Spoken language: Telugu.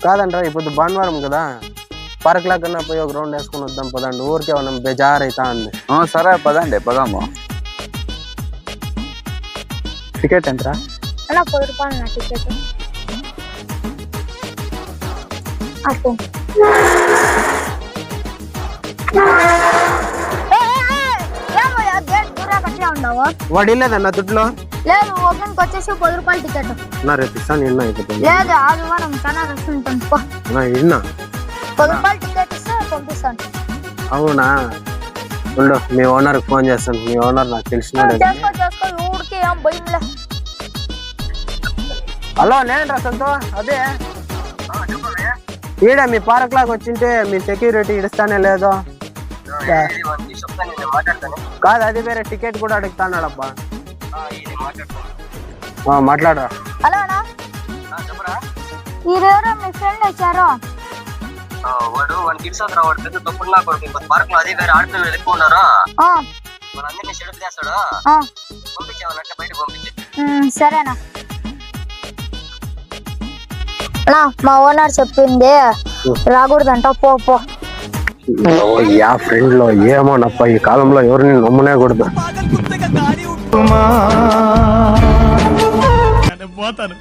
కాదంటారా ఇప్పుడు భానువారం కదా పార్క్ లా కన్నా పోయి ఒక రౌండ్ వేసుకుని వద్దాం పదండి. ఊరికే మనం బేజారు అవుతా ఉంది. సరే పదండి పదాము. టికెట్ ఎంతరా? 10 రూపాయలు నా టికెట్. అప్పు వాడు లేదన్న దుడ్లో లేదు. ఒకరికి వచ్చేసి 10 రూపాయలు టికెట్. నా రేపు ఇస్తాను ఇన్నా అయిపోతుంది. లేదు ఆదివారం చాలా రష్ ఉంటుంది. 10 రూపాయలు టికెట్ ఇస్తే పంపిస్తాను. అవునా ఉండు మీ ఓనర్కి ఫోన్ చేస్తాను. మీ ఓనర్ నాకు తెలిసినాడు. ఊరికి ఏం భయంలే. హలో నేను రసంతో అదే ఈడ మీ పార్క్ లాగా వచ్చింటే మీ సెక్యూరిటీ ఇస్తానే లేదో కాదు అది వేరే టికెట్ కూడా అడుగుతాన్నాడబ్బా. మాట్లాడరా. హలో మీరెవరో మీ ఫ్రెండ్ వచ్చారు. వాడు వాడికి ఇస్తారా? వాడు పెద్ద తప్పుడు నా కొడుకు. పార్క్ లో అదే వేరే ఆడుతున్నారు ఎక్కువ ఉన్నారా? వాళ్ళందరినీ చెడుపు చేస్తాడు. పంపించేవాళ్ళంటే బయట పంపించే. సరేనా మా ఓనర్ చెప్పింది రాకూడదంట. పో పో. యా ఫ్రెండ్ లో ఏమోనప్ప ఈ కాలంలో ఎవరిని నమ్మనే కూడదు. పోతాను